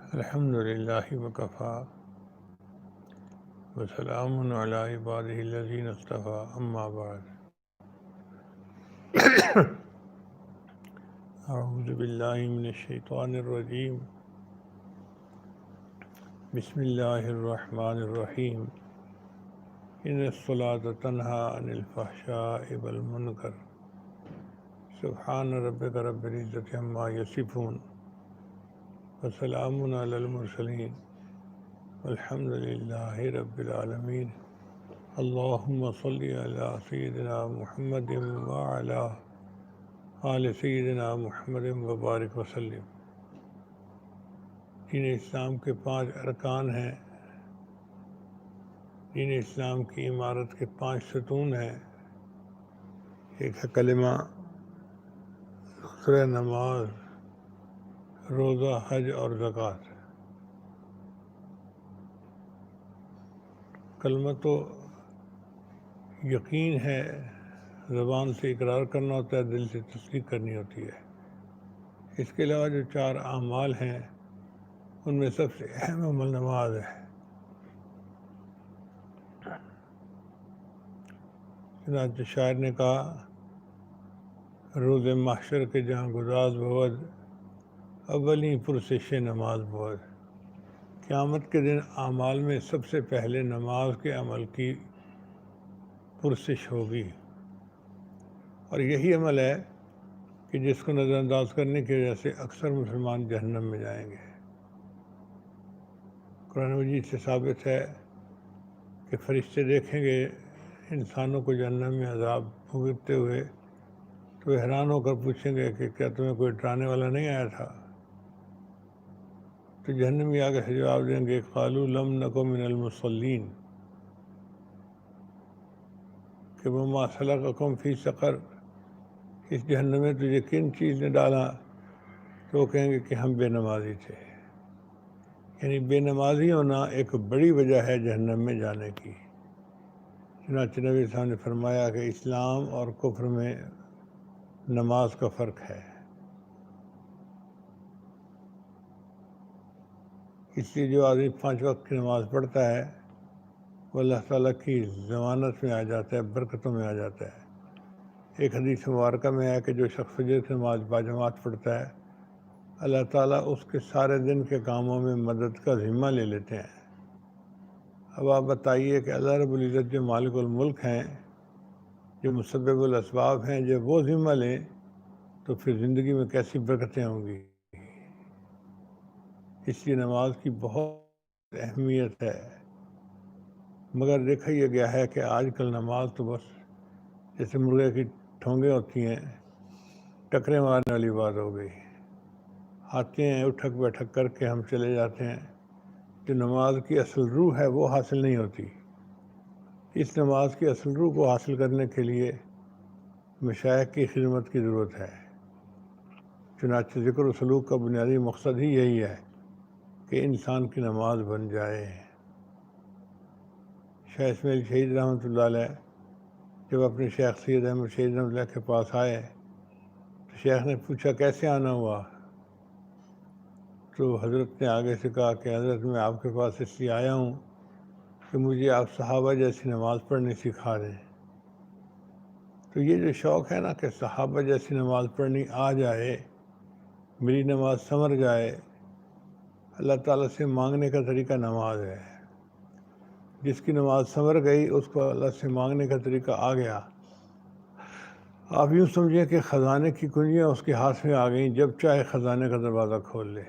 الحمد للہ وکفا وسلام علی عبادہ الذین اصطفیٰ اما بعد اعوذ باللہ من الشیطان الرجیم بسم اللہ الرحمن الرحیم ان الصلاۃ تنہی عن الفحشاء والمنکر سبحان ربک رب العزۃ عما یصفون وسلام علی المرسلین الحمد للہ رب العالمین اللہم صلی علی سیدنا محمد وعلی آل سیدنا محمد وبارک وسلم۔ دین اسلام کے 5 ارکان ہیں، دین اسلام کی عمارت کے 5 ستون ہیں۔ ایک ہے کلمہ، دوسرا نماز، روزہ، حج اور زکوٰۃ۔ کلمہ تو یقین ہے، زبان سے اقرار کرنا ہوتا ہے، دل سے تصدیق کرنی ہوتی ہے۔ اس کے علاوہ جو 4 اعمال ہیں ان میں سب سے اہم عمل نماز ہے۔ چنانچہ شاعر نے کہا، روز محشر کے جہاں گداز بود، اولیں پرسش نماز بود۔ قیامت کے دن اعمال میں سب سے پہلے نماز کے عمل کی پرسش ہوگی، اور یہی عمل ہے کہ جس کو نظر انداز کرنے کی وجہ سے اکثر مسلمان جہنم میں جائیں گے۔ قرآن مجید سے ثابت ہے کہ فرشتے دیکھیں گے انسانوں کو جہنم میں عذاب بھگتتے ہوئے تو وہ حیران ہو کر پوچھیں گے کہ کیا تمہیں کوئی ڈرانے والا نہیں آیا تھا؟ تو جہنمی آگے سے جواب دیں گے، قالوا لم نک من المصلین، کہ وما سلککم فی سقر، اس جہنم میں تجھے کن چیز نے ڈالا؟ تو وہ کہیں گے کہ ہم بے نمازی تھے۔ یعنی بے نمازی ہونا ایک بڑی وجہ ہے جہنم میں جانے کی۔ چنانچہ نبی صاحب نے فرمایا کہ اسلام اور کفر میں نماز کا فرق ہے۔ اس لیے جو آدمی 5 وقت کی نماز پڑھتا ہے وہ اللہ تعالیٰ کی ضمانت میں آ جاتا ہے، برکتوں میں آ جاتا ہے۔ ایک حدیث مبارکہ میں ہے کہ جو شخص فجر کی نماز باجماعت پڑھتا ہے، اللہ تعالیٰ اس کے سارے دن کے کاموں میں مدد کا ذمہ لے لیتے ہیں۔ اب آپ بتائیے کہ اللہ رب العزت جو مالک الملک ہیں، جو مسبب الاسباب ہیں، جب وہ ذمہ لیں تو پھر زندگی میں کیسی برکتیں ہوں گی۔ اس لیے نماز کی بہت اہمیت ہے، مگر دیکھا یہ گیا ہے کہ آج کل نماز تو بس جیسے مرغے کی ٹھونگیں ہوتی ہیں، ٹکرے مارنے والی بات ہو گئی۔ آتے ہیں اٹھک بیٹھک کر کے ہم چلے جاتے ہیں، جو نماز کی اصل روح ہے وہ حاصل نہیں ہوتی۔ اس نماز کی اصل روح کو حاصل کرنے کے لیے مشائخ کی خدمت کی ضرورت ہے۔ چنانچہ ذکر و سلوک کا بنیادی مقصد ہی یہی ہے کہ انسان کی نماز بن جائے۔ شیخ اسماعیل شہید رحمۃ اللہ علیہ جب اپنے شیخ سید احمد شہید رحمۃ اللہ کے پاس آئے تو شیخ نے پوچھا کیسے آنا ہوا؟ تو حضرت نے آگے سے کہا کہ حضرت میں آپ کے پاس اس لیے آیا ہوں کہ مجھے آپ صحابہ جیسی نماز پڑھنی سکھا دیں۔ تو یہ جو شوق ہے نا کہ صحابہ جیسی نماز پڑھنی آ جائے، میری نماز سنور جائے، اللہ تعالیٰ سے مانگنے کا طریقہ نماز ہے۔ جس کی نماز سنور گئی اس کو اللہ سے مانگنے کا طریقہ آ گیا۔ آپ یوں سمجھیں کہ خزانے کی کنجیاں اس کے ہاتھ میں آ گئیں، جب چاہے خزانے کا دروازہ کھول لے۔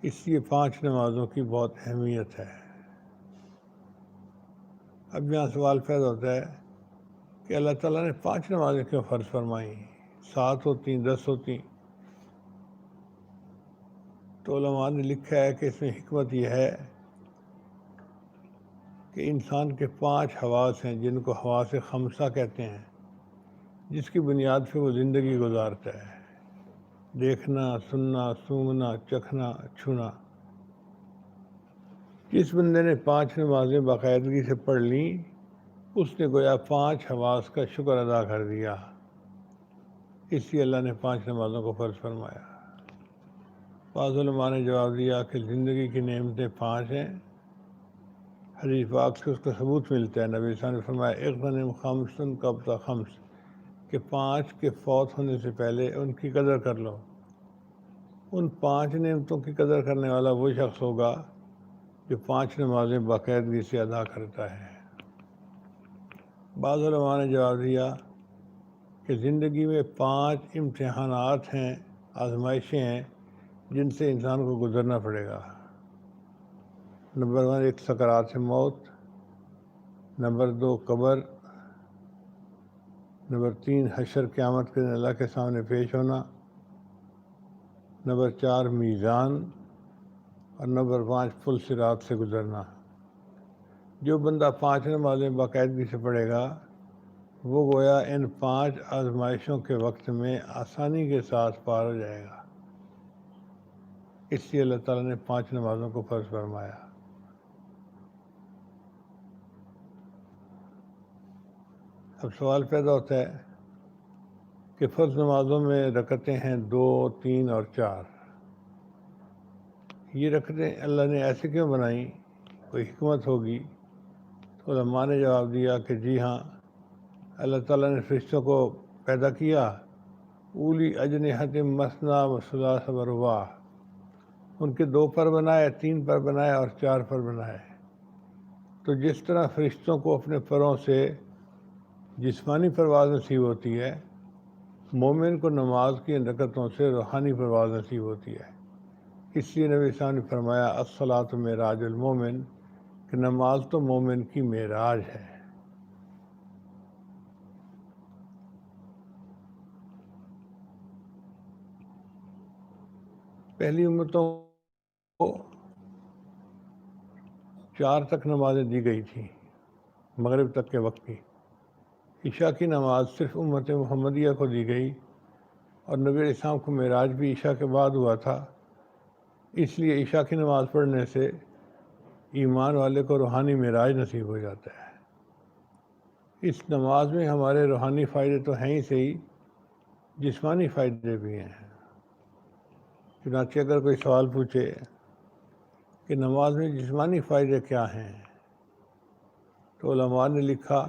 اس لیے 5 نمازوں کی بہت اہمیت ہے۔ اب یہاں سوال پیدا ہوتا ہے کہ اللہ تعالیٰ نے 5 نمازیں کیوں فرض فرمائیں؟ 7 ہوتی، 10 ہوتی؟ تو علماء نے لکھا ہے کہ اس میں حکمت یہ ہے کہ انسان کے 5 حواس ہیں جن کو حواس خمسہ کہتے ہیں، جس کی بنیاد پہ وہ زندگی گزارتا ہے۔ دیکھنا، سننا، سونگھنا، چکھنا، چھونا۔ جس بندے نے 5 نمازیں باقاعدگی سے پڑھ لیں، اس نے گویا 5 حواس کا شکر ادا کر دیا۔ اس لیے اللہ نے 5 نمازوں کو فرض فرمایا۔ بعض علماء نے جواب دیا کہ زندگی کی نعمتیں 5 ہیں، حدیث پاک سے اس کا ثبوت ملتا ہے۔ نبی صلی اللہ علیہ وسلم نے فرمایا اغتنم خمسن قبل خمس، کہ 5 کے فوت ہونے سے پہلے ان کی قدر کر لو۔ ان 5 نعمتوں کی قدر کرنے والا وہ شخص ہوگا جو 5 نمازیں باقاعدگی سے ادا کرتا ہے۔ بعض علماء نے جواب دیا کہ زندگی میں 5 امتحانات ہیں، آزمائشیں ہیں جن سے انسان کو گزرنا پڑے گا۔ نمبر 1 ایک سکرات موت، نمبر 2 قبر، نمبر 3 حشر قیامت کے دن اللہ کے سامنے پیش ہونا، نمبر 4 میزان، اور نمبر 5 پل صراط سے گزرنا۔ جو بندہ 5 نمازیں باقاعدگی سے پڑھے گا وہ گویا ان 5 آزمائشوں کے وقت میں آسانی کے ساتھ پار ہو جائے گا۔ اس لیے اللہ تعالیٰ نے 5 نمازوں کو فرض فرمایا۔ اب سوال پیدا ہوتا ہے کہ فرض نمازوں میں رکعتیں ہیں 2، 3 اور 4۔ یہ رکعتیں اللہ نے ایسے کیوں بنائیں؟ کوئی حکمت ہوگی؟ تو علماء نے جواب دیا کہ جی ہاں، اللہ تعالیٰ نے فرشتوں کو پیدا کیا اولی اجنحۃ مثنی و ثلاث و رباع، ان کے 2 پر بنائے، 3 پر بنائے اور 4 پر بنائے۔ تو جس طرح فرشتوں کو اپنے پروں سے جسمانی پرواز نصیب ہوتی ہے، مومن کو نماز کی ان رکعتوں سے روحانی پرواز نصیب ہوتی ہے۔ اس لیے نبی صلی اللہ علیہ وسلم نے فرمایا الصلاۃ معراج المومن، کہ نماز تو مومن کی معراج ہے۔ پہلی امتوں کو 4 تک نمازیں دی گئی تھیں مغرب تک کے وقت کی۔ عشاء کی نماز صرف امت محمدیہ کو دی گئی، اور نبی علیہ السلام کو معراج بھی عشاء کے بعد ہوا تھا۔ اس لیے عشاء کی نماز پڑھنے سے ایمان والے کو روحانی معراج نصیب ہو جاتا ہے۔ اس نماز میں ہمارے روحانی فائدے تو ہیں ہی صحیح، جسمانی فائدے بھی ہیں۔ چنانچہ اگر کوئی سوال پوچھے کہ نماز میں جسمانی فائدے کیا ہیں، تو علماء نے لکھا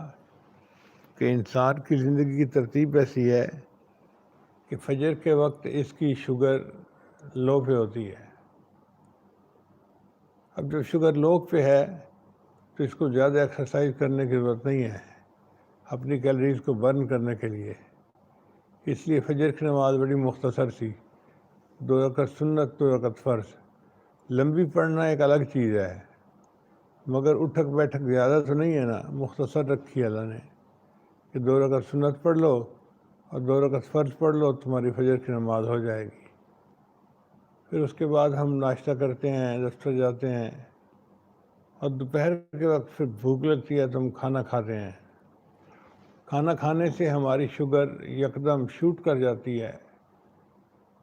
کہ انسان کی زندگی کی ترتیب ایسی ہے کہ فجر کے وقت اس کی شوگر لو پہ ہوتی ہے۔ اب جب شوگر لو پہ ہے تو اس کو زیادہ ایکسرسائز کرنے کی ضرورت نہیں ہے اپنی کیلریز کو برن کرنے کے لیے۔ اس لیے فجر کی نماز بڑی مختصر سی، 2 رکعت سنت، 2 رکعت فرض۔ لمبی پڑھنا ایک الگ چیز ہے، مگر اٹھک بیٹھک زیادہ تو نہیں ہے نا، مختصر رکھی اللہ نے کہ 2 رکعت سنت پڑھ لو اور 2 رکعت فرض پڑھ لو، تمہاری فجر کی نماز ہو جائے گی۔ پھر اس کے بعد ہم ناشتہ کرتے ہیں، دفتر جاتے ہیں، اور دوپہر کے وقت پھر بھوک لگتی ہے تو ہم کھانا کھاتے ہیں۔ کھانا کھانے سے ہماری شوگر یکدم شوٹ کر جاتی ہے،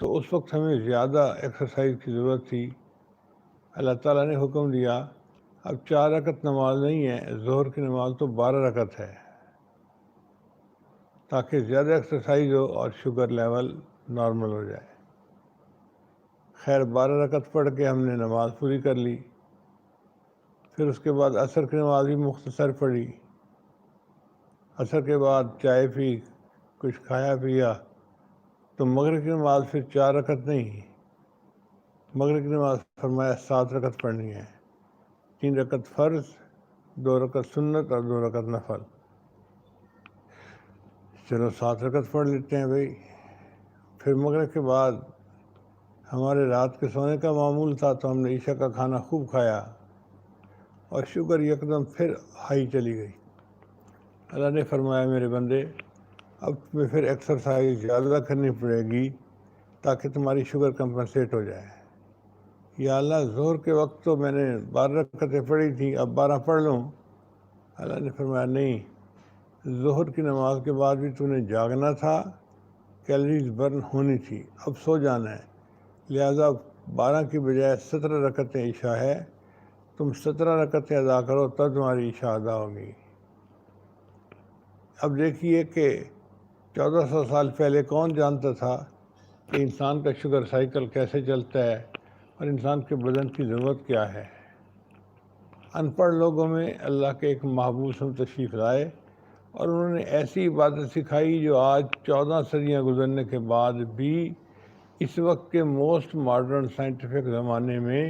تو اس وقت ہمیں زیادہ ایکسرسائز کی ضرورت تھی۔ اللہ تعالیٰ نے حکم دیا اب 4 رکعت نماز نہیں ہے، ظہر کی نماز تو 12 رکعت ہے، تاکہ زیادہ ایکسرسائز ہو اور شوگر لیول نارمل ہو جائے۔ خیر 12 رکعت پڑھ کے ہم نے نماز پوری کر لی۔ پھر اس کے بعد عصر کی نماز بھی مختصر پڑھی۔ عصر کے بعد چائے پی، کچھ کھایا پیا، تو مغرب کی نماز پھر 4 رکعت نہیں، مغرب کی نماز فرمایا 7 رکعت پڑھنی ہے، 3 رکعت فرض، 2 رکعت سنت اور 2 رکعت نفل۔ چلو 7 رکعت پڑھ لیتے ہیں بھائی۔ پھر مغرب کے بعد ہمارے رات کے سونے کا معمول تھا، تو ہم نے عشاء کا کھانا خوب کھایا اور شوگر یکدم پھر ہائی چلی گئی۔ اللہ نے فرمایا میرے بندے اب تمہیں پھر ایکسرسائز زیادہ کرنی پڑے گی تاکہ تمہاری شوگر کمپنسیٹ ہو جائے۔ یا اللہ ظہر کے وقت تو میں نے 12 رکعتیں پڑھی تھیں، اب 12 پڑھ لوں؟ اللہ نے فرمایا نہیں، ظہر کی نماز کے بعد بھی تو نے جاگنا تھا، کیلریز برن ہونی تھی، اب سو جانا ہے، لہذا 12 کی بجائے 17 رکعتیں عشاء ہے، تم 17 رکعتیں ادا کرو تب تمہاری عشاء ادا ہوگی۔ اب دیکھیے کہ 1400 سال پہلے کون جانتا تھا کہ انسان کا شوگر سائیکل کیسے چلتا ہے اور انسان کے بدن کی ضرورت کیا ہے۔ ان پڑھ لوگوں میں اللہ کے ایک محبوب ہم تشریف لائے اور انہوں نے ایسی عبادت سکھائی جو آج 14 صدیاں گزرنے کے بعد بھی اس وقت کے موسٹ ماڈرن سائنٹیفک زمانے میں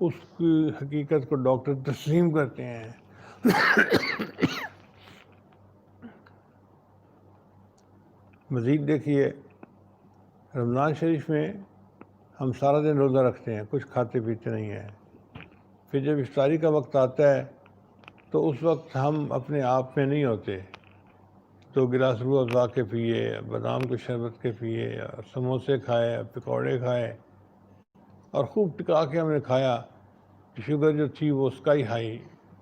اس کی حقیقت کو ڈاکٹر تسلیم کرتے ہیں۔ مزید دیکھیے، رمضان شریف میں ہم سارا دن روزہ رکھتے ہیں، کچھ کھاتے پیتے نہیں ہیں۔ پھر جب افطاری کا وقت آتا ہے تو اس وقت ہم اپنے آپ میں نہیں ہوتے، 2 گلاس روح افزا کے پیے، بادام کے شربت کے پیے، سموسے کھائے، پکوڑے کھائے اور خوب ٹکا کے ہم نے کھایا کہ شوگر جو تھی وہ اسکائی ہائی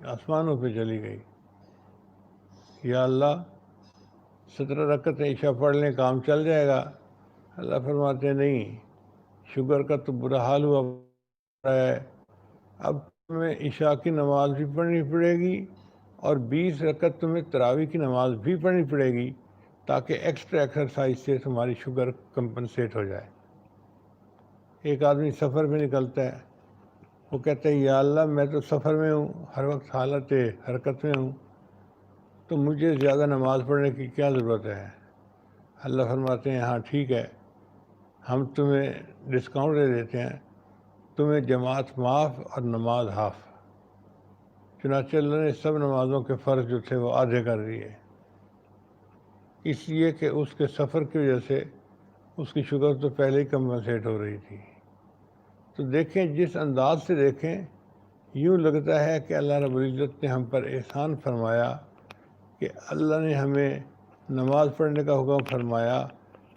آسمانوں پہ چلی گئی۔ یا اللہ 17 رکعتیں عشاء پڑھ لیں کام چل جائے گا۔ اللہ فرماتے ہیں نہیں، شوگر کا تو برا حال ہوا ہے، اب تمہیں عشاء کی نماز بھی پڑھنی پڑے گی اور 20 رکعت تمہیں تراویح کی نماز بھی پڑھنی پڑے گی تاکہ ایکسٹرا ایکسرسائز سے تمہاری شوگر کمپنسیٹ ہو جائے۔ ایک آدمی سفر میں نکلتا ہے، وہ کہتا ہے یا اللہ میں تو سفر میں ہوں، ہر وقت حالت حرکت میں ہوں، تو مجھے زیادہ نماز پڑھنے کی کیا ضرورت ہے؟ اللہ فرماتے ہیں ہاں ٹھیک ہے، ہم تمہیں ڈسکاؤنٹ دے دیتے ہیں، تمہیں جماعت معاف اور نماز ہاف۔ چنانچہ اللہ نے سب نمازوں کے فرض جو تھے وہ آدھے کر دیے، اس لیے کہ اس کے سفر کی وجہ سے اس کی شوگر تو پہلے ہی کمپنسیٹ ہو رہی تھی۔ تو دیکھیں جس انداز سے دیکھیں یوں لگتا ہے کہ اللہ رب العزت نے ہم پر احسان فرمایا کہ اللہ نے ہمیں نماز پڑھنے کا حکم فرمایا،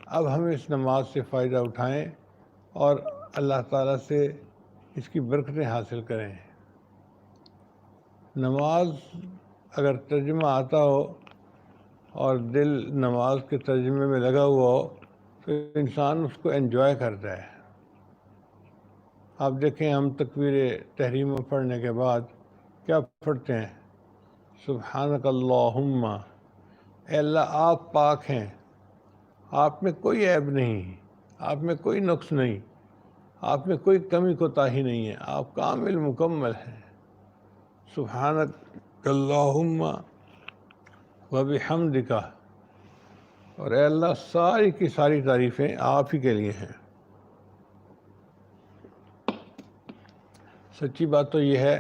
اب ہم اس نماز سے فائدہ اٹھائیں اور اللہ تعالیٰ سے اس کی برکتیں حاصل کریں۔ نماز اگر ترجمہ آتا ہو اور دل نماز کے ترجمے میں لگا ہوا ہو تو انسان اس کو انجوائے کرتا ہے۔ آپ دیکھیں ہم تکبیر تحریمہ پڑھنے کے بعد کیا پڑھتے ہیں؟ سبحانک اللہم، اے اللہ آپ پاک ہیں، آپ میں کوئی عیب نہیں، آپ میں کوئی نقص نہیں، آپ میں کوئی کمی کوتاہی نہیں ہے، آپ کامل مکمل ہیں۔ سبحانک اللہم وبحمدک، اور اے اللہ ساری کی ساری تعریفیں آپ ہی کے لیے ہیں۔ سچی بات تو یہ ہے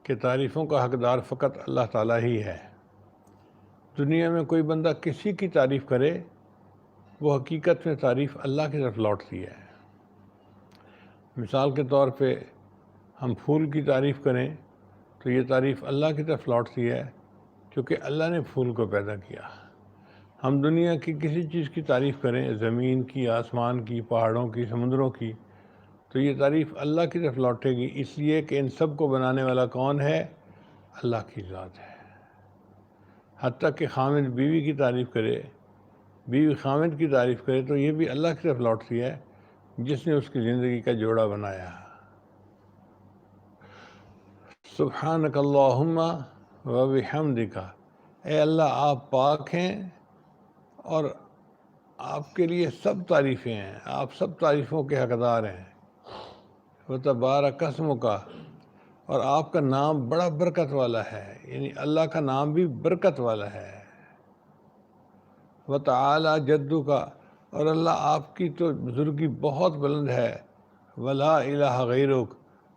کہ تعریفوں کا حقدار فقط اللہ تعالیٰ ہی ہے۔ دنیا میں کوئی بندہ کسی کی تعریف کرے وہ حقیقت میں تعریف اللہ کی طرف لوٹتی ہے۔ مثال کے طور پہ ہم پھول کی تعریف کریں تو یہ تعریف اللہ کی طرف لوٹتی ہے کیونکہ اللہ نے پھول کو پیدا کیا۔ ہم دنیا کی کسی چیز کی تعریف کریں، زمین کی، آسمان کی، پہاڑوں کی، سمندروں کی، تو یہ تعریف اللہ کی طرف لوٹے گی، اس لیے کہ ان سب کو بنانے والا کون ہے؟ اللہ کی ذات ہے۔ حتیٰ کہ خامد بیوی کی تعریف کرے، بیوی خامد کی تعریف کرے تو یہ بھی اللہ کی طرف لوٹتی ہے جس نے اس کی زندگی کا جوڑا بنایا۔ سبحانک اللہم وبحمدک، اے اللہ آپ پاک ہیں اور آپ کے لیے سب تعریفیں ہیں، آپ سب تعریفوں کے حقدار ہیں۔ وتبارک اسمک، اور آپ کا نام بڑا برکت والا ہے، یعنی اللہ کا نام بھی برکت والا ہے۔ وتعالی جدک، اور اللہ آپ کی تو بزرگی بہت بلند ہے۔ ولا الہ غیرک،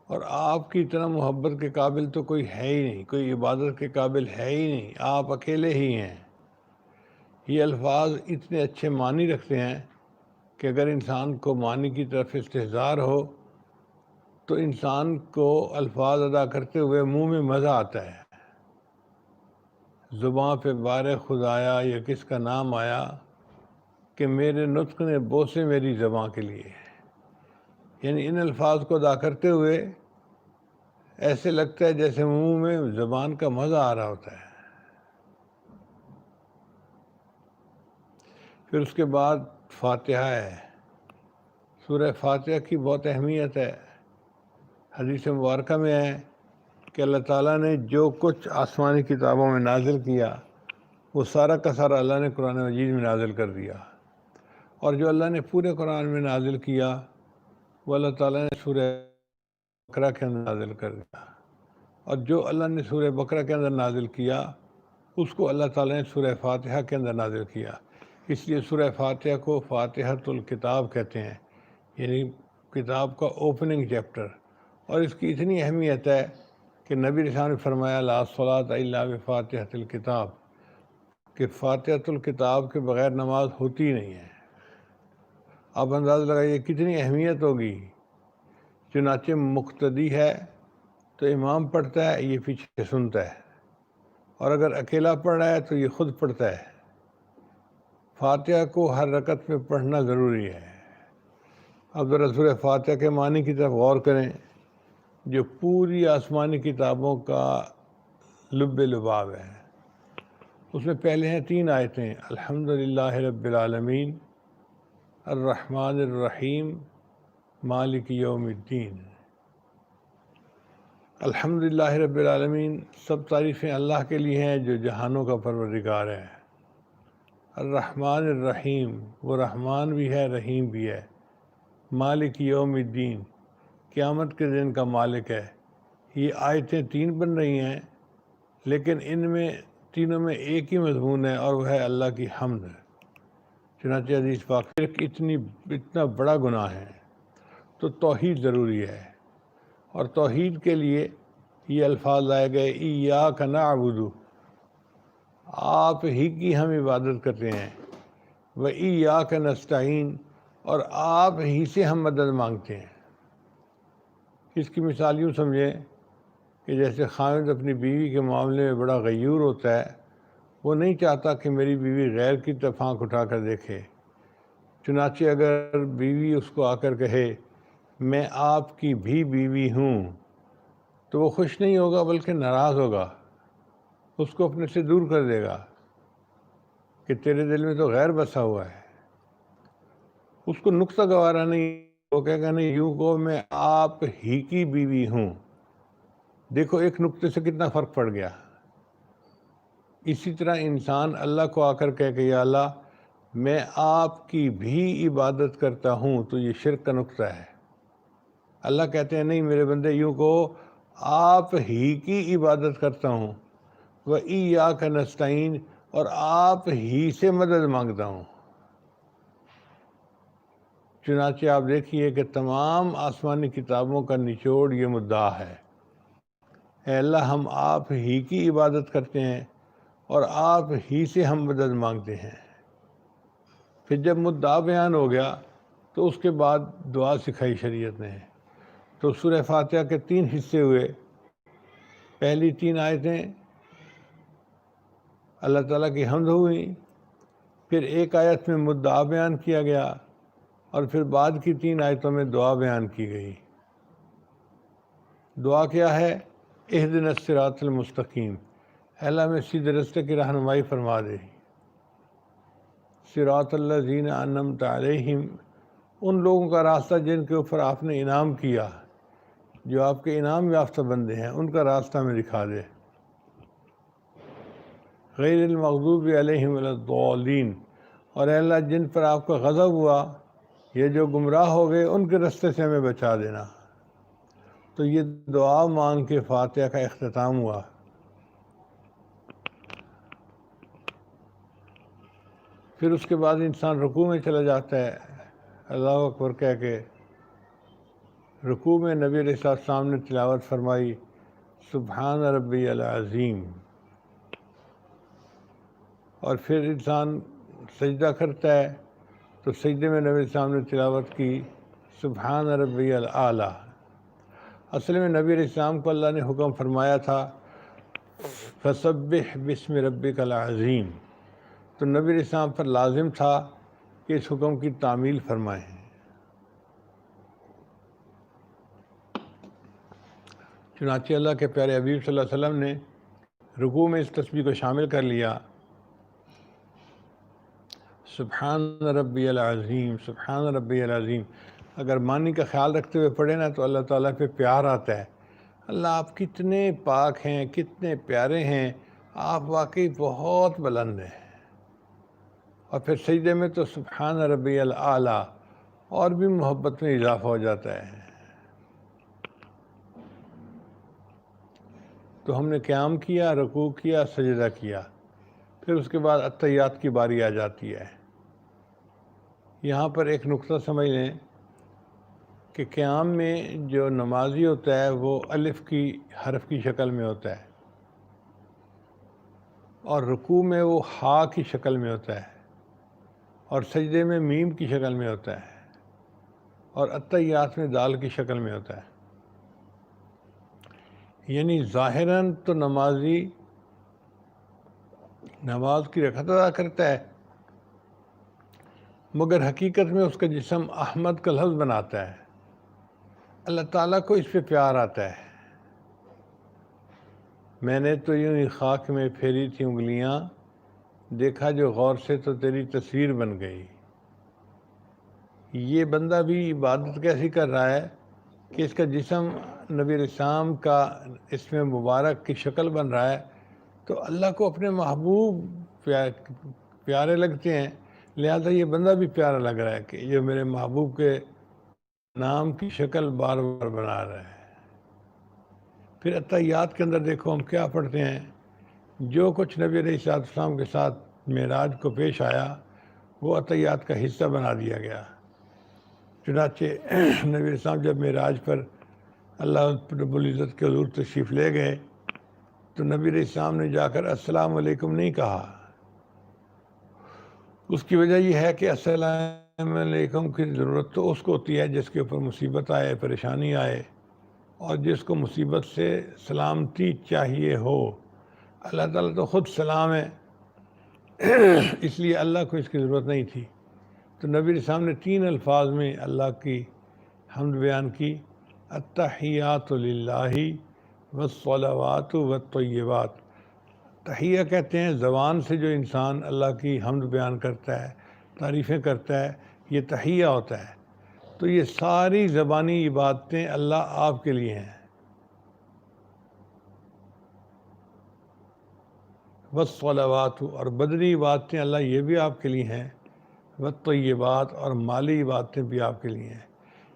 اور آپ کی طرح محبت کے قابل تو کوئی ہے ہی نہیں، کوئی عبادت کے قابل ہے ہی نہیں، آپ اکیلے ہی ہیں۔ یہ الفاظ اتنے اچھے معنی رکھتے ہیں کہ اگر انسان کو معنی کی طرف استحضار ہو تو انسان کو الفاظ ادا کرتے ہوئے منہ میں مزہ آتا ہے۔ زباں پہ بار خدایا یا کس کا نام آیا کہ میرے نطق نے بوسے میری زباں کے لیے، یعنی ان الفاظ کو ادا کرتے ہوئے ایسے لگتا ہے جیسے منہ میں زبان کا مزہ آ رہا ہوتا ہے۔ پھر اس کے بعد فاتحہ ہے۔ سورہ فاتحہ کی بہت اہمیت ہے۔ حدیث مبارکہ میں ہے کہ اللہ تعالیٰ نے جو کچھ آسمانی کتابوں میں نازل کیا وہ سارا کا سارا اللہ نے قرآن مجید میں نازل کر دیا، اور جو اللہ نے پورے قرآن میں نازل کیا وہ اللہ تعالیٰ نے سورہ بقرہ کے اندر نازل کر دیا، اور جو اللہ نے سورہ بقرہ کے اندر نازل کیا اس کو اللہ تعالیٰ نے سورہ فاتحہ کے اندر نازل کیا۔ اس لیے سورہ فاتحہ کو فاتحۃ الکتاب کہتے ہیں، یعنی کتاب کا اوپننگ چیپٹر۔ اور اس کی اتنی اہمیت ہے کہ نبی علیہ السلام نے فرمایا لا صلاۃ الا بفاتحۃ الکتاب، کہ فاتحۃ الکتاب کے بغیر نماز ہوتی نہیں ہے۔ آپ اندازہ لگائیے کتنی اہمیت ہوگی۔ چنانچہ مقتدی ہے تو امام پڑھتا ہے، یہ پیچھے سنتا ہے، اور اگر اکیلا پڑھ رہا ہے تو یہ خود پڑھتا ہے۔ فاتحہ کو ہر رکعت میں پڑھنا ضروری ہے۔ اب ذرا سورہ فاتحہ کے معنی کی طرف غور کریں، جو پوری آسمانی کتابوں کا لب لباب ہے۔ اس میں پہلے ہیں 3 آیتیں، الحمدللہ رب العالمین، الرحمن الرحیم، مالک یوم الدین۔ الحمدللہ رب العالمین، سب تعریفیں اللہ کے لیے ہیں جو جہانوں کا پروردگار ہے۔ الرحمن الرحیم، وہ رحمان بھی ہے رحیم بھی ہے۔ مالک یوم الدین، قیامت کے دن کا مالک ہے۔ یہ آیتیں 3 بن رہی ہیں، لیکن ان میں تینوں میں ایک ہی مضمون ہے، اور وہ ہے اللہ کی حمد۔ چنانچہ حدیث پاک اتنا بڑا گناہ ہے تو توحید ضروری ہے، اور توحید کے لیے یہ الفاظ لائے گئے، ایاک نعبد، آپ ہی کی ہم عبادت کرتے ہیں، و ایاک نستعین، اور آپ ہی سے ہم مدد مانگتے ہیں۔ اس کی مثال یوں سمجھیں کہ جیسے خاوند اپنی بیوی کے معاملے میں بڑا غیور ہوتا ہے، وہ نہیں چاہتا کہ میری بیوی غیر کی طرف آنکھ اٹھا کر دیکھے۔ چنانچہ اگر بیوی اس کو آ کر کہے میں آپ کی بھی بیوی ہوں، تو وہ خوش نہیں ہوگا بلکہ ناراض ہوگا، اس کو اپنے سے دور کر دے گا کہ تیرے دل میں تو غیر بسا ہوا ہے۔ اس کو نقطہ گوارا نہیں، وہ کہے گا نہیں، یوں کو میں آپ ہی کی بیوی ہوں۔ دیکھو ایک نقطے سے کتنا فرق پڑ گیا۔ اسی طرح انسان اللہ کو آ کر کہے کہ یا اللہ میں آپ کی بھی عبادت کرتا ہوں، تو یہ شرک کا نقطہ ہے۔ اللہ کہتے ہیں نہیں میرے بندے، یوں کہو آپ ہی کی عبادت کرتا ہوں، وَإِيَّاكَ نَسْتَعِينُ، اور آپ ہی سے مدد مانگتا ہوں۔ چنانچہ آپ دیکھیے کہ تمام آسمانی کتابوں کا نچوڑ یہ مدعا ہے، اے اللہ ہم آپ ہی کی عبادت کرتے ہیں اور آپ ہی سے ہم مدد مانگتے ہیں۔ پھر جب مدعا بیان ہو گیا تو اس کے بعد دعا سکھائی شریعت نے۔ تو سورہ فاتحہ کے 3 حصے ہوئے۔ پہلی 3 آیتیں اللہ تعالیٰ کی حمد ہوئی، پھر ایک آیت میں مدعا بیان کیا گیا، اور پھر بعد کی 3 آیتوں میں دعا بیان کی گئی۔ دعا کیا ہے؟ اہدنا الصراط المستقیم، اے اللہ میں سیدھے راستے کی رہنمائی فرما دے۔ صراط الذین انعمت علیہم، ان لوگوں کا راستہ جن کے اوپر آپ نے انعام کیا، جو آپ کے انعام یافتہ بندے ہیں، ان کا راستہ میں دکھا دے۔ غیر المغضوب علیہم ولا الضالین، اور اے اللہ جن پر آپ کا غضب ہوا یا جو گمراہ ہو گئے ان کے راستے سے ہمیں بچا دینا۔ تو یہ دعا مانگ کے فاتحہ کا اختتام ہوا۔ پھر اس کے بعد انسان رکوع میں چلا جاتا ہے، اللہ اکبر کہہ کے۔ رکوع میں نبی علیہ السلام نے تلاوت فرمائی سبحان ربی العظیم، اور پھر انسان سجدہ کرتا ہے تو سجدے میں نبی علیہ السلام نے تلاوت کی سبحان ربی الاعلیٰ۔ اصل میں نبی علیہ السلام کو اللہ نے حکم فرمایا تھا فسبح بسم ربک العظیم، تو نبی علیہ السلام پر لازم تھا کہ اس حکم کی تعمیل فرمائیں۔ چنانچہ اللہ کے پیارے حبیب صلی اللہ علیہ وسلم نے رکوع میں اس تسبیح کو شامل کر لیا، سبحان ربی العظیم، سبحان ربی العظیم۔ اگر معنی کا خیال رکھتے ہوئے پڑھے نا تو اللہ تعالیٰ پہ پیار آتا ہے، اللہ آپ کتنے پاک ہیں، کتنے پیارے ہیں، آپ واقعی بہت بلند ہیں۔ اور پھر سجدے میں تو سبحان ربی الاعلیٰ، اور بھی محبت میں اضافہ ہو جاتا ہے۔ تو ہم نے قیام کیا، رکوع کیا، سجدہ کیا، پھر اس کے بعد اتحیات کی باری آ جاتی ہے۔ یہاں پر ایک نقطہ سمجھ لیں کہ قیام میں جو نمازی ہوتا ہے وہ الف کی حرف کی شکل میں ہوتا ہے، اور رکوع میں وہ ہا کی شکل میں ہوتا ہے، اور سجدے میں میم کی شکل میں ہوتا ہے، اور اتحیات میں دال کی شکل میں ہوتا ہے۔ یعنی ظاہراً تو نمازی نماز کی رکعت ادا کرتا ہے، مگر حقیقت میں اس کا جسم احمد کا لفظ بناتا ہے۔ اللہ تعالیٰ کو اس پہ پیار آتا ہے۔ میں نے تو یوں ہی خاک میں پھیری تھی انگلیاں، دیکھا جو غور سے تو تیری تصویر بن گئی۔ یہ بندہ بھی عبادت کیسی کر رہا ہے کہ اس کا جسم نبی السلام کا اس میں مبارک کی شکل بن رہا ہے، تو اللہ کو اپنے محبوب پیارے لگتے ہیں، لہذا یہ بندہ بھی پیارا لگ رہا ہے کہ یہ میرے محبوب کے نام کی شکل بار بار بنا رہا ہے۔ پھر اتحیات کے اندر دیکھو ہم کیا پڑھتے ہیں، جو کچھ نبی علیہ السلام کے ساتھ معراج کو پیش آیا وہ اتحیات کا حصہ بنا دیا گیا۔ چنانچہ نبی علیہ السلام جب معراج پر اللہ رب العزت کے حضور تشریف لے گئے تو نبی علیہ السلام نے جا کر السلام علیکم نہیں کہا۔ اس کی وجہ یہ ہے کہ السلام علیکم کی ضرورت تو اس کو ہوتی ہے جس کے اوپر مصیبت آئے، پریشانی آئے، اور جس کو مصیبت سے سلامتی چاہیے ہو۔ اللہ تعالیٰ تو خود سلام ہے، اس لیے اللہ کو اس کی ضرورت نہیں تھی۔ تو نبی علیہ السلام نے 3 الفاظ میں اللہ کی حمد بیان کی، التحیات للہ والصلوات والطیبات۔ تحیہ کہتے ہیں زبان سے جو انسان اللہ کی حمد بیان کرتا ہے، تعریفیں کرتا ہے، یہ تحیہ ہوتا ہے۔ تو یہ ساری زبانی عبادتیں اللہ آپ کے لیے ہیں۔ والصلوات، اور بدنی عبادتیں اللہ یہ بھی آپ کے لیے ہیں، والطیبات، اور مالی عبادتیں بھی آپ کے لیے ہیں۔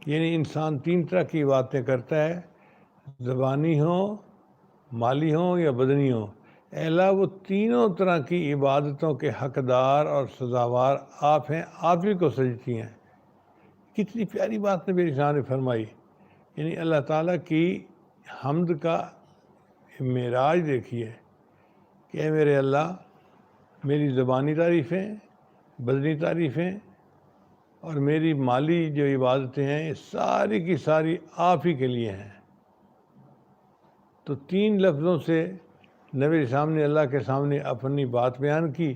یعنی انسان 3 طرح کی عبادتیں کرتا ہے، زبانی ہوں، مالی ہوں یا بدنی ہوں۔ اے اللہ وہ تینوں طرح کی عبادتوں کے حقدار اور سزاوار آپ ہیں، آپ ہی کو سجدتی ہیں۔ کتنی پیاری بات نبی علیہ السلام نے فرمائی۔ یعنی اللہ تعالیٰ کی حمد کا معراج دیکھیے کہ اے میرے اللہ، میری زبانی تعریفیں، بدنی تعریفیں اور میری مالی جو عبادتیں ہیں یہ ساری کی ساری آپ ہی کے لیے ہیں۔ تو 3 لفظوں سے نبی علیہ السلام نے اللہ کے سامنے اپنی بات بیان کی،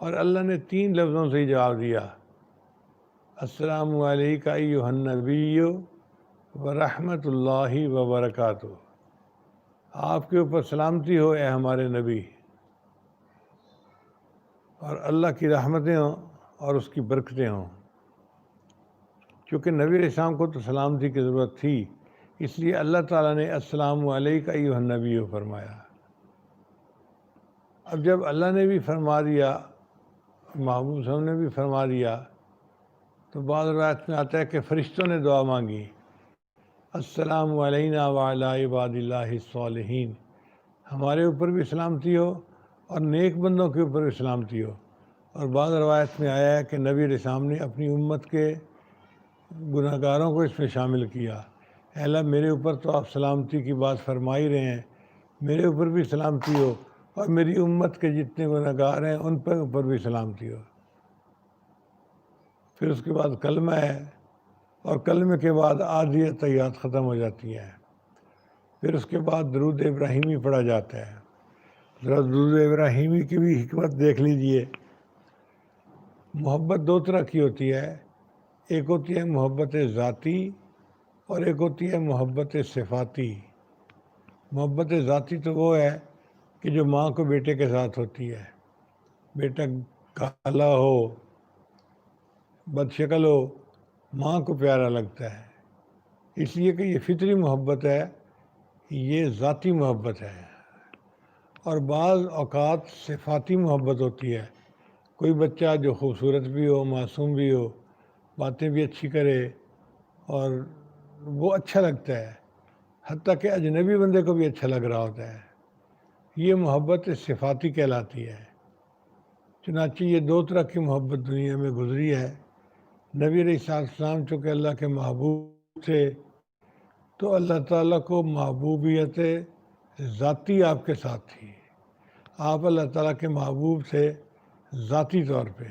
اور اللہ نے 3 لفظوں سے ہی جواب دیا، السلام علیک ایھا النبی ورحمۃ اللہ وبرکاتہ۔ آپ کے اوپر سلامتی ہو اے ہمارے نبی، اور اللہ کی رحمتیں ہوں اور اس کی برکتیں ہوں۔ چونکہ نبی علیہ السلام کو تو سلامتی کی ضرورت تھی، اس لیے اللہ تعالیٰ نے السلام علیک ایھا النبی فرمایا۔ اب جب اللہ نے بھی فرما دیا، محبوب صلی اللہ علیہ وسلم نے بھی فرما دیا، تو بعض روایت میں آتا ہے کہ فرشتوں نے دعا مانگی، السلام علینا وعلی عباد اللہ الصالحین، ہمارے اوپر بھی سلامتی ہو اور نیک بندوں کے اوپر بھی سلامتی ہو۔ اور بعض روایت میں آیا ہے کہ نبی علیہ السلام نے اپنی امت کے گناہ گاروں کو اس میں شامل کیا، اے اللہ میرے اوپر تو آپ سلامتی کی بات فرما ہی رہے ہیں، میرے اوپر بھی سلامتی ہو، اور میری امت کے جتنے گناہ گار ہیں ان پر اوپر بھی سلامتی ہو۔ پھر اس کے بعد کلمہ ہے، اور کلمے کے بعد آدھی اتحیات ختم ہو جاتی ہیں۔ پھر اس کے بعد درود ابراہیمی پڑھا جاتا ہے۔ ذرا درود ابراہیمی کی بھی حکمت دیکھ لیجئے۔ محبت 2 طرح کی ہوتی ہے، ایک ہوتی ہے محبت ذاتی اور ایک ہوتی ہے محبت صفاتی۔ محبت ذاتی تو وہ ہے کہ جو ماں کو بیٹے کے ساتھ ہوتی ہے، بیٹا کالا ہو، بد شکل ہو، ماں کو پیارا لگتا ہے، اس لیے کہ یہ فطری محبت ہے، یہ ذاتی محبت ہے۔ اور بعض اوقات صفاتی محبت ہوتی ہے، کوئی بچہ جو خوبصورت بھی ہو، معصوم بھی ہو، باتیں بھی اچھی کرے اور وہ اچھا لگتا ہے، حتیٰ کہ اجنبی بندے کو بھی اچھا لگ رہا ہوتا ہے۔ یہ محبت صفاتی کہلاتی ہے۔ چنانچہ یہ دو طرح کی محبت دنیا میں گزری ہے۔ نبی علیہ السلام چونکہ اللہ کے محبوب تھے تو اللہ تعالیٰ کو محبوبیت ذاتی آپ کے ساتھ تھی۔ آپ اللہ تعالیٰ کے محبوب تھے ذاتی طور پہ۔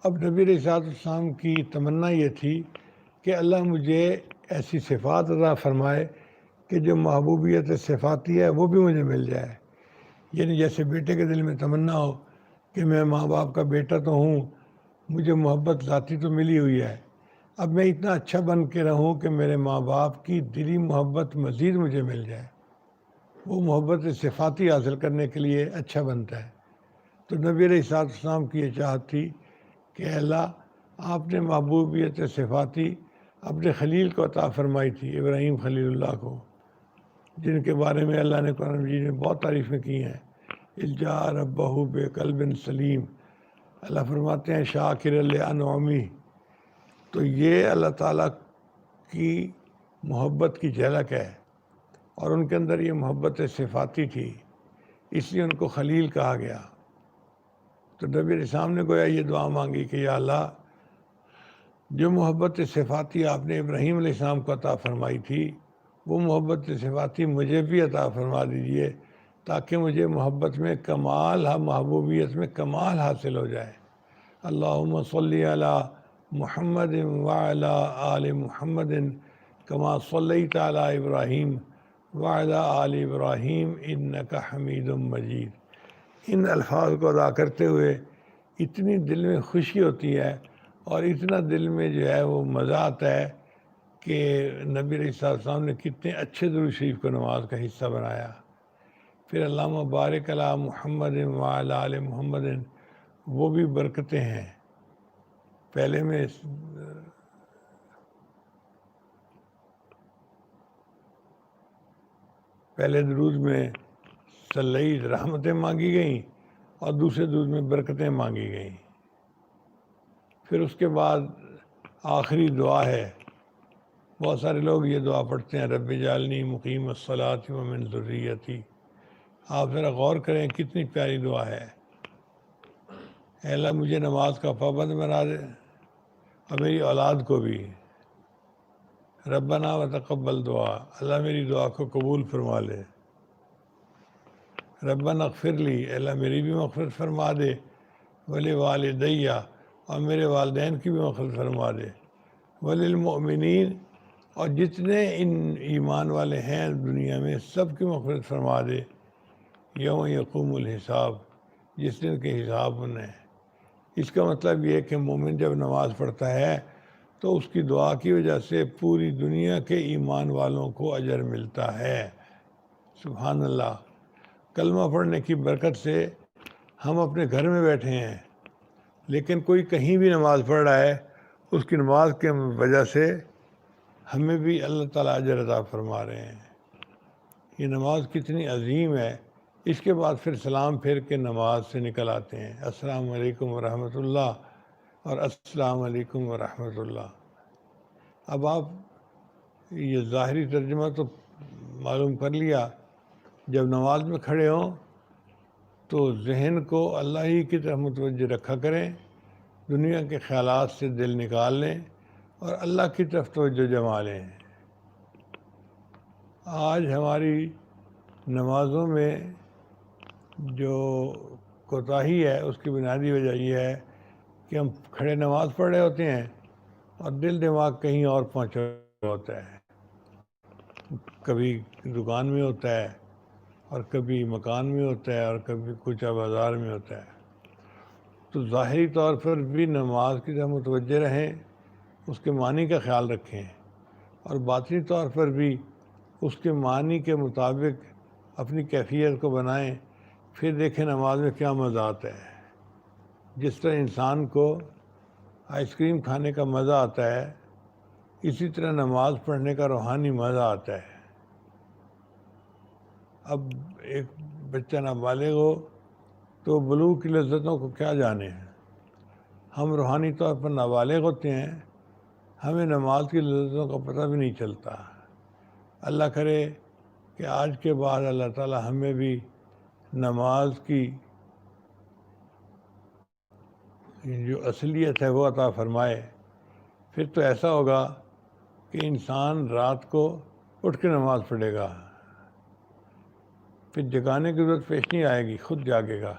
اب نبی علیہ السلام کی تمنا یہ تھی کہ اللہ مجھے ایسی صفات عطا فرمائے کہ جو محبوبیت صفاتی ہے وہ بھی مجھے مل جائے۔ یعنی جیسے بیٹے کے دل میں تمنا ہو کہ میں ماں باپ کا بیٹا تو ہوں، مجھے محبت ذاتی تو ملی ہوئی ہے، اب میں اتنا اچھا بن کے رہوں کہ میرے ماں باپ کی دلی محبت مزید مجھے مل جائے۔ وہ محبت صفاتی حاصل کرنے کے لیے اچھا بنتا ہے۔ تو نبی علیہ السلام کی یہ چاہت تھی کہ اللہ آپ نے محبوبیت صفاتی اپنے خلیل کو عطا فرمائی تھی، ابراہیم خلیل اللہ کو، جن کے بارے میں اللہ نے قرآن مجید میں بہت تعریفیں کی ہیں۔ الجا ربہ بقلب سلیم، اللہ فرماتے ہیں شاکر لانعمی۔ تو یہ اللہ تعالیٰ کی محبت کی جھلک ہے، اور ان کے اندر یہ محبت صفاتی تھی، اس لیے ان کو خلیل کہا گیا۔ تو نبی علیہ السلام نے گویا یہ دعا مانگی کہ یا اللہ جو محبت صفاتی آپ نے ابراہیم علیہ السلام کو عطا فرمائی تھی، وہ محبت صفاتی مجھے بھی عطا فرما دیجئے تاکہ مجھے محبت میں کمال، محبوبیت میں کمال حاصل ہو جائے۔ اللہم صلی علی محمد وعلی آل محمد کما صلیت علی ابراہیم وعلی آل ابراہیم انک حمید مجید۔ ان الفاظ کو ادا کرتے ہوئے اتنی دل میں خوشی ہوتی ہے اور اتنا دل میں جو ہے وہ مزہ آتا ہے کہ نبی علیہ السلام نے کتنے اچھے درود شریف کو نماز کا حصہ بنایا۔ پھر اللہم بارک علی محمد وعلی آل محمد، وہ بھی برکتیں ہیں۔ پہلے درود میں صلی رحمتیں مانگی گئیں اور دوسرے درود میں برکتیں مانگی گئیں۔ پھر اس کے بعد آخری دعا ہے، بہت سارے لوگ یہ دعا پڑھتے ہیں رب اجعلنی مقیم الصلاۃ ومن ذریتی۔ آپ ذرا غور کریں کتنی پیاری دعا ہے۔ اے اللہ مجھے نماز کا پابند بنا دے اور میری اولاد کو بھی۔ ربنا وتقبل دعا، اللہ میری دعا کو قبول فرما لے۔ ربنا اغفر لی، اللہ میری بھی مغفرت فرما دے۔ ولوالدیہ، اور میرے والدین کی بھی مغفرت فرما دے۔ وللمؤمنین، اور جتنے ان ایمان والے ہیں دنیا میں سب کی مغفرت فرما دے۔ یوم یقوم الحساب، جس دن کے حساب ہونا ہے۔ اس کا مطلب یہ ہے کہ مومن جب نماز پڑھتا ہے تو اس کی دعا کی وجہ سے پوری دنیا کے ایمان والوں کو اجر ملتا ہے۔ سبحان اللہ، کلمہ پڑھنے کی برکت سے ہم اپنے گھر میں بیٹھے ہیں، لیکن کوئی کہیں بھی نماز پڑھ رہا ہے، اس کی نماز کے وجہ سے ہمیں بھی اللہ تعالیٰ اجر عطا فرما رہے ہیں۔ یہ نماز کتنی عظیم ہے۔ اس کے بعد پھر سلام پھیر کے نماز سے نکل آتے ہیں، السلام علیکم ورحمۃ اللہ اور السلام علیکم ورحمۃ اللہ۔ اب آپ یہ ظاہری ترجمہ تو معلوم کر لیا، جب نماز میں کھڑے ہوں تو ذہن کو اللہ ہی کی طرف متوجہ رکھا کریں، دنیا کے خیالات سے دل نکال لیں اور اللہ کی طرف توجہ جما لیں۔ آج ہماری نمازوں میں جو کوتاہی ہے اس کی بنیادی وجہ یہ ہے کہ ہم کھڑے نماز پڑھ رہے ہوتے ہیں اور دل دماغ کہیں اور پہنچا ہوتا ہے، کبھی دکان میں ہوتا ہے اور کبھی مکان میں ہوتا ہے اور کبھی کچھ بازار میں ہوتا ہے۔ تو ظاہری طور پر بھی نماز کی طرف متوجہ رہیں، اس کے معنی کا خیال رکھیں، اور باطنی طور پر بھی اس کے معنی کے مطابق اپنی کیفیت کو بنائیں۔ پھر دیکھیں نماز میں کیا مزہ آتا ہے۔ جس طرح انسان کو آئس کریم کھانے کا مزہ آتا ہے، اسی طرح نماز پڑھنے کا روحانی مزہ آتا ہے۔ اب ایک بچہ نابالغ ہو تو بلوغ کی لذتوں کو کیا جانے ہیں، ہم روحانی طور پر نابالغ ہوتے ہیں، ہمیں نماز کی لذتوں کا پتہ بھی نہیں چلتا۔ اللہ کرے کہ آج کے بعد اللہ تعالی ہمیں بھی نماز کی جو اصلیت ہے وہ عطا فرمائے۔ پھر تو ایسا ہوگا کہ انسان رات کو اٹھ کے نماز پڑھے گا، پھر جگانے کی ضرورت پیش نہیں آئے گی، خود جاگے گا۔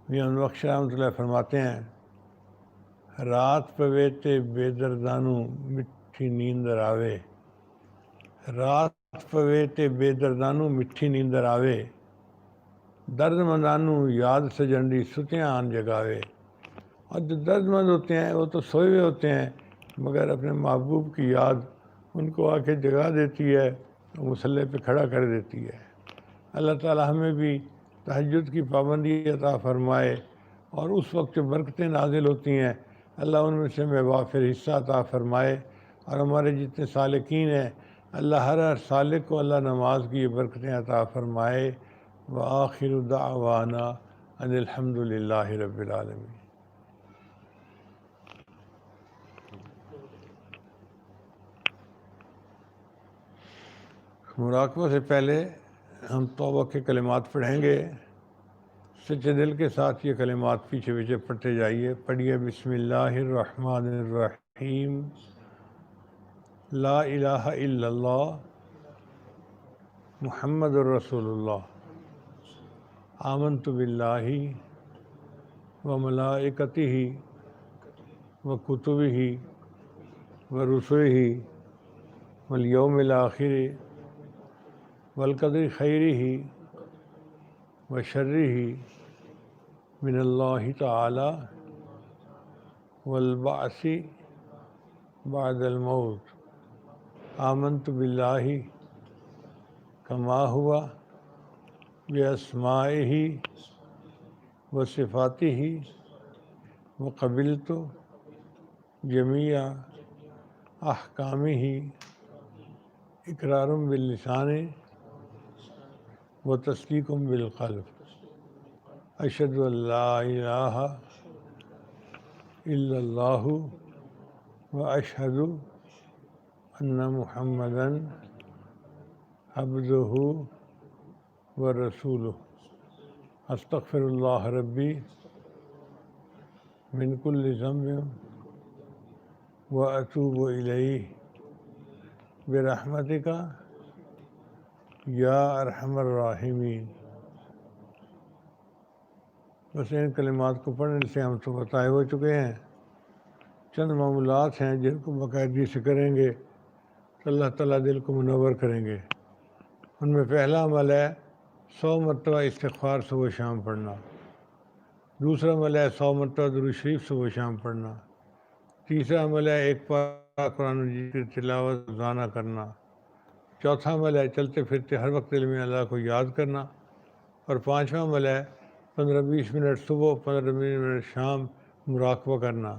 میاں بخش رحمۃ اللہ فرماتے ہیں، رات پویتے بے دردانوں مٹھی نیندر آوے، رات پویتے بے دردانوں مٹھی نیندر آوے، درد مندانوں یاد سجنڈی ستیاں آن جگاوے۔ اور جو درد مند ہوتے ہیں وہ تو سوئے ہوئے ہوتے ہیں، مگر اپنے محبوب کی یاد ان کو آ کے جگا دیتی ہے، مصلی پہ کھڑا کر دیتی ہے۔ اللہ تعالی ہمیں بھی تہجد کی پابندی عطا فرمائے، اور اس وقت جو برکتیں نازل ہوتی ہیں اللہ ان میں سے ہمیں وافر حصہ عطا فرمائے، اور ہمارے جتنے سالکین ہیں اللہ ہر سالک کو اللہ نماز کی یہ برکتیں عطا فرمائے۔ وآخر دعوانا ان الحمد للہ رب العالمین۔ مراقبہ سے پہلے ہم توبہ کے کلمات پڑھیں گے۔ سچے دل کے ساتھ یہ کلمات پیچھے پیچھے پڑھتے جائیے۔ پڑھیے، بسم اللہ الرحمن الرحیم، لا الہ الا اللہ محمد الرسول اللہ، آمنت باللہ وملائکتہ وکتبہ ورسلہ والیوم الآخر والقدر خیرہ وشرہ من اللہ تعالی والبعث بعد الموت، آمنت باللہ کما ہوا باسمائہ وصفاتہ وقبلت جمیع احکامہ اقرار باللسان وتصدیق بالقلب، اشہد ان لا الہ الا اللہ واشہد ان محمدا عبدہ ورسولہ، استغفر اللہ ربی من کل ذنب واتوب الیہ برحمتک یا ارحم الراحمین۔ بس ان کلمات کو پڑھنے سے ہم تو بتائے ہو چکے ہیں، چند معمولات ہیں جن کو باقاعدگی سے کریں گے تو اللہ تعالیٰ دل کو منور کریں گے۔ ان میں پہلا عمل ہے 100 مرتبہ استغفار صبح شام پڑھنا، دوسرا عمل ہے 100 مرتبہ درود شریف صبح شام پڑھنا، تیسرا عمل ہے ایک پارہ قرآن مجید کی تلاوت روزانہ کرنا، چوتھا عمل ہے چلتے پھرتے ہر وقت دل میں اللہ کو یاد کرنا، اور پانچواں عمل ہے 15-20 منٹ صبح 15 منٹ شام مراقبہ کرنا۔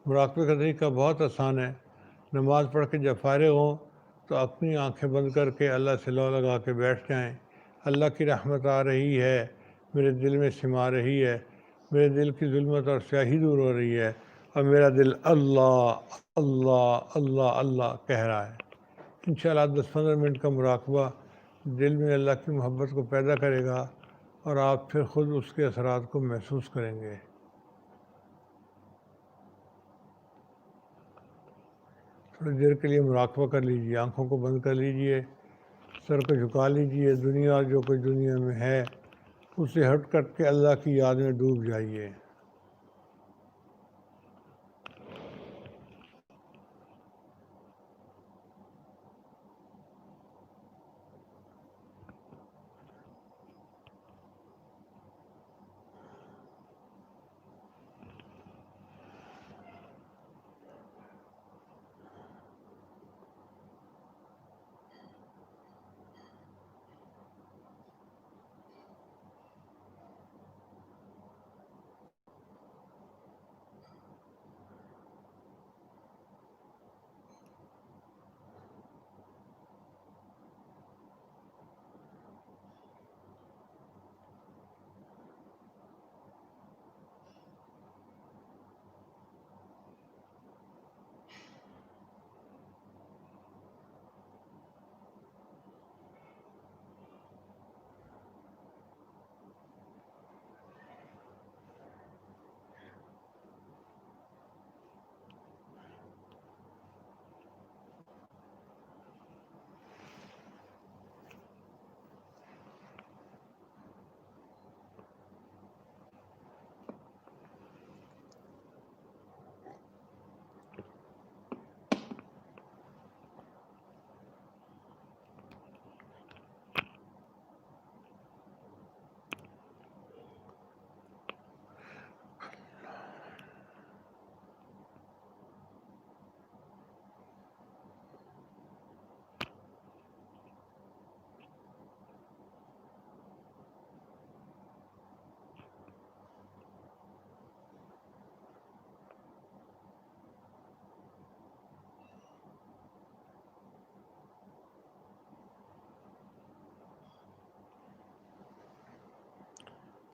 مراقبے کا طریقہ بہت آسان ہے۔ نماز پڑھ کے جب فارغ ہوں تو اپنی آنکھیں بند کر کے اللہ سے لو لگا کے بیٹھ جائیں۔ اللہ کی رحمت آ رہی ہے، میرے دل میں سما رہی ہے، میرے دل کی ظلمت اور سیاہی دور ہو رہی ہے، اور میرا دل اللہ اللہ اللہ اللہ کہہ رہا ہے۔ انشاءاللہ 10-15 منٹ کا مراقبہ دل میں اللہ کی محبت کو پیدا کرے گا، اور آپ پھر خود اس کے اثرات کو محسوس کریں گے۔ تھوڑی دیر کے لیے مراقبہ کر لیجیے، آنکھوں کو بند کر لیجیے، سر کو جھکا لیجیے، دنیا جو کچھ دنیا میں ہے اسے ہٹ کر کے اللہ کی یاد میں ڈوب جائیے۔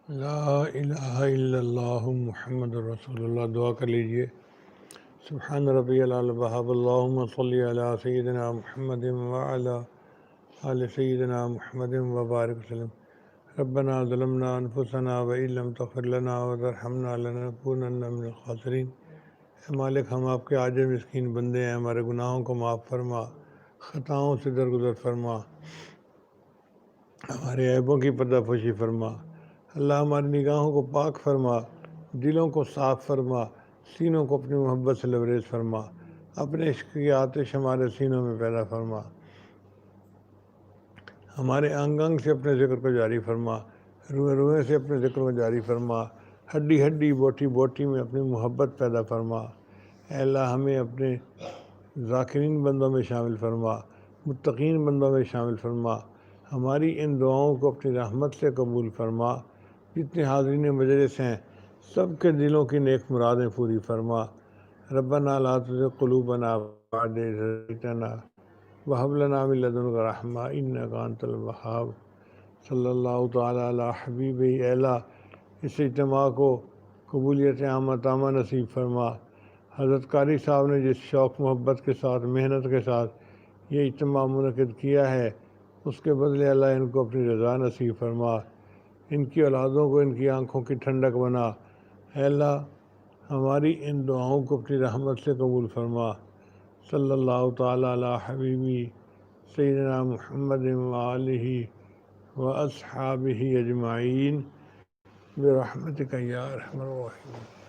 لا الہ الا اللہ محمد رسول اللہ. دعا کر لیجئے. سبحان ربی العلی بہاب اللہم صلی علی سیدنا محمد وعلی آل سیدنا محمد وبارک وسلم. ربنا ظلمنا انفسنا وإن لم تغفر لنا وترحمنا لنکونن من الخاسرین. اے مالک، ہم آپ کے عاجز مسکین بندے ہیں، ہمارے گناہوں کو معاف فرما، خطاؤں سے درگزر فرما، ہمارے عیبوں کی پردہ پوشی فرما. اللہ ہماری نگاہوں کو پاک فرما، دلوں کو صاف فرما، سینوں کو اپنی محبت سے لبریز فرما، اپنے عشق کی آتش ہمارے سینوں میں پیدا فرما، ہمارے انگ انگ سے اپنے ذکر کو جاری فرما، روئے روئے سے اپنے ذکر کو جاری فرما، ہڈی ہڈی بوٹی بوٹی میں اپنی محبت پیدا فرما. اے اللہ، ہمیں اپنے ذاکرین بندوں میں شامل فرما، متقین بندوں میں شامل فرما. ہماری ان دعاؤں کو اپنی رحمت سے قبول فرما. جتنے حاضرین مجلس ہیں سب کے دلوں کی نیک مرادیں پوری فرما. ربنا لا تزغ قلوبنا بعد إذ هديتنا وهب لنا من لدنك رحمة إنك أنت الوهاب. صلی اللہ تعالیٰ علی حبیب. اے اللہ، اس اجتماع کو قبولیت عامہ تامہ نصیب فرما. حضرت قاری صاحب نے جس شوق محبت کے ساتھ، محنت کے ساتھ یہ اجتماع منعقد کیا ہے، اس کے بدلے اللہ ان کو اپنی رضا نصیب فرما. ان کی اولادوں کو ان کی آنکھوں کی ٹھنڈک بنا. اے اللہ، ہماری ان دعاؤں کو اپنی رحمت سے قبول فرما. صلی اللہ تعالیٰ علی حبیبی سیدنا محمد وآلہ وأصحابہ اجمعین برحمتک یا ارحم الراحمین.